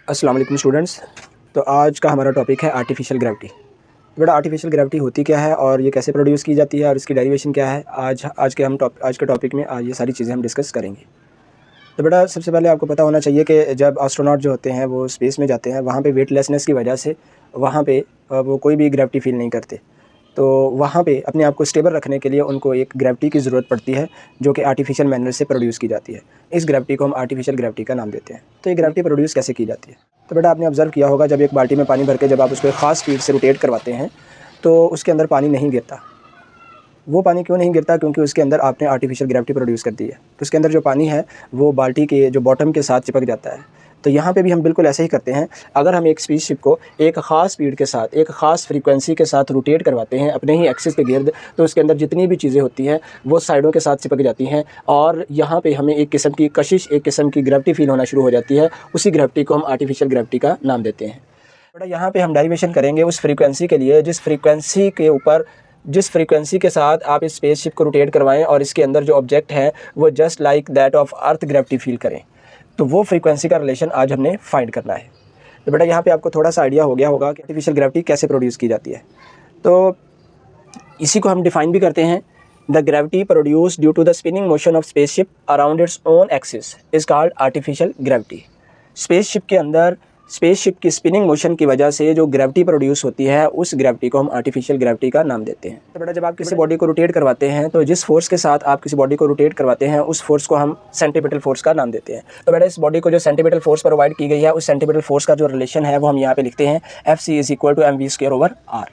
अस्सलाम वालेकुम स्टूडेंट्स। तो आज का हमारा टॉपिक है आर्टिफिशियल ग्रेविटी। बेटा आर्टिफिशियल ग्रेविटी होती क्या है और ये कैसे प्रोड्यूस की जाती है और इसकी डेरिवेशन क्या है, आज के टॉपिक में आज ये सारी चीज़ें हम डिस्कस करेंगे। तो बेटा सबसे पहले आपको पता होना चाहिए कि जब एस्ट्रोनॉट जो होते हैं वो स्पेस में जाते हैं, वहाँ पे वेटलेसनेस की वजह से वहाँ पे वो कोई भी ग्रेविटी फील नहीं करते। तो वहाँ पे अपने आप को स्टेबल रखने के लिए उनको एक ग्रेविटी की ज़रूरत पड़ती है जो कि आर्टिफिशियल मैनर से प्रोड्यूस की जाती है। इस ग्रेविटी को हम आर्टिफिशियल ग्रेविटी का नाम देते हैं। तो ये ग्रेविटी प्रोड्यूस कैसे की जाती है? तो बेटा आपने ऑब्ज़र्व किया होगा, जब एक बाल्टी में पानी भर के जब आप उसको एक ख़ास स्पीड से रोटेट करवाते हैं तो उसके अंदर पानी नहीं गिरता। वो पानी क्यों नहीं गिरता? क्योंकि उसके अंदर आपने आर्टिफिशियल ग्रेविटी प्रोड्यूस कर दी है। तो उसके अंदर जो पानी है वो बाल्टी के जो बॉटम के साथ चिपक जाता है। तो यहाँ पे भी हम बिल्कुल ऐसे ही करते हैं। अगर हम एक स्पेसशिप को एक ख़ास स्पीड के साथ, एक ख़ास फ्रीक्वेंसी के साथ रोटेट करवाते हैं अपने ही एक्सिस के गिर्द, तो उसके अंदर जितनी भी चीज़ें होती हैं वो साइडों के साथ चिपक जाती हैं और यहाँ पे हमें एक किस्म की कशिश, एक किस्म की ग्रेविटी फील होना शुरू हो जाती है। उसी ग्रेविटी को हम आर्टिफिशियल ग्रेविटी का नाम देते हैं। बेटा यहाँ पर हम डेरिवेशन करेंगे उस फ्रीक्वेंसी के लिए जिस फ्रीक्वेंसी के साथ आप इस स्पेसशिप को रोटेट करवाएं और इसके अंदर जो ऑब्जेक्ट है वो just like that of earth gravity feel करें। तो वो फ्रीक्वेंसी का रिलेशन आज हमने फाइंड करना है। तो बेटा यहाँ पे आपको थोड़ा सा आइडिया हो गया होगा कि आर्टिफिशियल ग्रेविटी कैसे प्रोड्यूस की जाती है। तो इसी को हम डिफाइन भी करते हैं। The gravity produce due to the spinning motion of spaceship around its own axis is called artificial gravity. Spaceship के अंदर स्पेसशिप की स्पिनिंग मोशन की वजह से जो ग्रेविटी प्रोड्यूस होती है उस ग्रेविटी को हम आर्टिफिशियल ग्रेविटी का नाम देते हैं। तो बेटा जब आप किसी बॉडी को रोटेट करवाते हैं तो जिस फोर्स के साथ आप किसी बॉडी को रोटेट करवाते हैं उस फोर्स को हम सेंटीपिटल फोर्स का नाम देते हैं। तो बेटा इस बॉडी को जो सेंटीपिटल फोर्स प्रोवाइड की गई है उस सेंटीपिटल फोर्स का जो रिलेशन है वो हम यहाँ पे लिखते हैं Fc = mv²/r।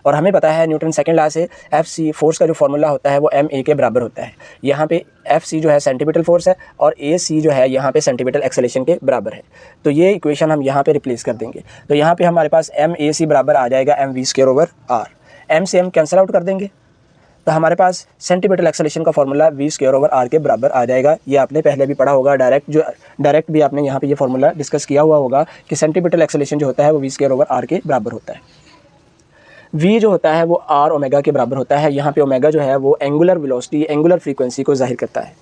और हमें पता है न्यूटन सेकंड लॉ से Fc फोर्स का जो फार्मूला होता है वो ma के बराबर होता है। यहाँ पे Fc जो है सेंटीपिटल फोर्स है और ac जो है यहाँ पे सेंटीपिटल एक्सेलेरेशन के बराबर है। तो ये इक्वेशन हम यहाँ पे रिप्लेस कर देंगे। तो यहाँ पे हमारे पास mac बराबर आ जाएगा mv²/r। m से m कैंसिल आउट कर देंगे तो हमारे पास सेंटीपिटल एक्सेलेरेशन का फार्मूला v²/r के बराबर आ जाएगा। ये आपने पहले भी पढ़ा होगा, डायरेक्ट भी आपने यहाँ पे ये फार्मूला डिस्कस किया हुआ होगा कि सेंटीपिटल एक्सेलेरेशन जो होता है वो v²/r के बराबर होता है। v जो होता है वो r ओमेगा के बराबर होता है। यहाँ पे ओमेगा जो है वो एंगुलर वेलोसिटी, एंगुलर फ्रीक्वेंसी को जाहिर करता है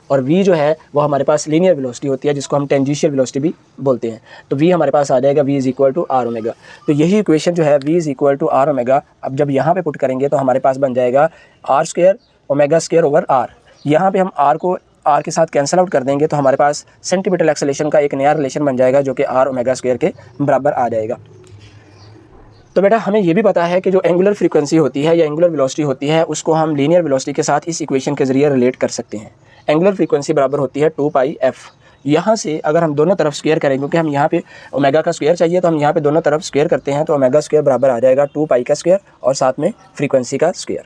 और v जो है वो हमारे पास लीनियर वेलोसिटी होती है जिसको हम टेंजेंशियल वेलोसिटी भी बोलते हैं। तो v हमारे पास आ जाएगा v = r ओमेगा। तो यही इक्वेशन जो है v = r ओमेगा, अब जब यहाँ पे पुट करेंगे तो हमारे पास बन जाएगा r² ω²/r। यहाँ पे हम r को r के साथ कैंसिल आउट कर देंगे तो हमारे पास सेंटीपिटल एक्सेलेरेशन का एक नया रिलेशन बन जाएगा जो कि r ω² के बराबर आ जाएगा। तो बेटा हमें ये भी पता है कि जो एंगुलर फ्रीक्वेंसी होती है या एंगुलर वेलोसिटी होती है उसको हम लीनियर वेलोसिटी के साथ इस इक्वेशन के ज़रिए रिलेट कर सकते हैं। एंगुलर फ्रीक्वेंसी बराबर होती है 2πf। यहाँ से अगर हम दोनों तरफ स्क्वायर करें, क्योंकि हम यहाँ पे ओमेगा का स्क्वायर चाहिए तो हम यहाँ पे दोनों तरफ स्क्वायर करते हैं, तो ओमेगा² बराबर आ जाएगा 2π का स्क्वायर और साथ में फ्रीक्वेंसी का स्क्वायर।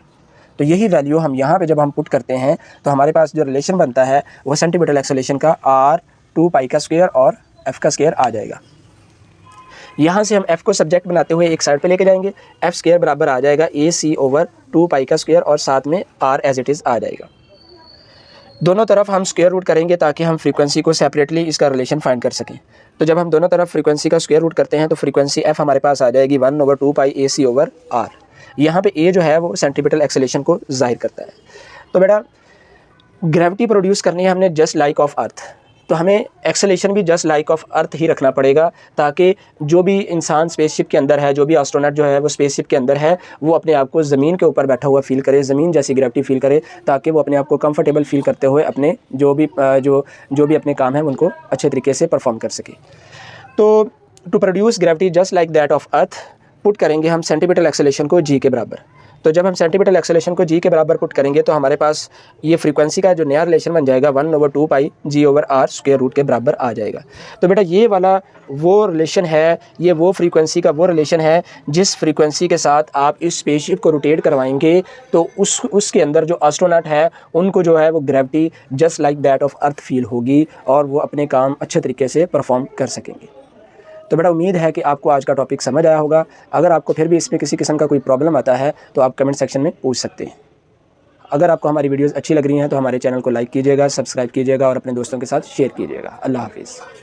तो यही वैल्यू हम यहाँ पे जब हम पुट करते हैं तो हमारे पास जो रिलेशन बनता है वो सेंटीपिटल एक्सेलेरेशन का r 2π का स्क्वायर और f का स्क्वायर आ जाएगा। यहाँ से हम f को सब्जेक्ट बनाते हुए एक साइड पे लेके जाएंगे। f² बराबर आ जाएगा ac/2π का स्क्वायर और साथ में r एज इट इज़ आ जाएगा। दोनों तरफ हम स्क्वायर रूट करेंगे ताकि हम फ्रीक्वेंसी को सेपरेटली इसका रिलेशन फाइंड कर सकें। तो जब हम दोनों तरफ फ्रीक्वेंसी का स्क्वायर रूट करते हैं तो फ्रीक्वेंसी f हमारे पास आ जाएगी 1/2π ac/r। यहाँ पे a जो है वो सेंटीपिटल एक्सेलेरेशन को जाहिर करता है। तो बेटा ग्रेविटी प्रोड्यूस करनी है हमने जस्ट लाइक ऑफ अर्थ, तो हमें एक्सेलेरेशन भी जस्ट लाइक ऑफ अर्थ ही रखना पड़ेगा ताकि जो भी इंसान स्पेसशिप के अंदर है, जो भी एस्ट्रोनॉट जो है वो स्पेसशिप के अंदर है, वो अपने आप को ज़मीन के ऊपर बैठा हुआ फील करे, ज़मीन जैसी ग्रेविटी फील करे, ताकि वो अपने आप को कंफर्टेबल फील करते हुए अपने जो भी अपने काम है उनको अच्छे तरीके से परफॉर्म कर सके। तो to produce gravity just like that of earth put करेंगे हम सेंटीपिटल एक्सेलेरेशन को g के बराबर। तो जब हम सेंटीपिटल एक्सेलेरेशन को g के बराबर पुट करेंगे तो हमारे पास ये फ्रीक्वेंसी का जो नया रिलेशन बन जाएगा 1/2π g/r स्क्वायर रूट के बराबर आ जाएगा। तो बेटा ये वाला वो रिलेशन है, ये वो फ्रीक्वेंसी का वो रिलेशन है जिस फ्रीक्वेंसी के साथ आप इस स्पेसशिप को रोटेट करवाएंगे तो उसके अंदर जो एस्ट्रोनॉट है उनको जो है वो gravity just like that of earth feel होगी और वो अपने काम अच्छे तरीके से परफॉर्म कर सकेंगे। तो बेटा उम्मीद है कि आपको आज का टॉपिक समझ आया होगा। अगर आपको फिर भी इसमें किसी किस्म का कोई प्रॉब्लम आता है तो आप कमेंट सेक्शन में पूछ सकते हैं। अगर आपको हमारी वीडियोस अच्छी लग रही हैं तो हमारे चैनल को लाइक कीजिएगा, सब्सक्राइब कीजिएगा और अपने दोस्तों के साथ शेयर कीजिएगा। अल्लाह हाफिज़।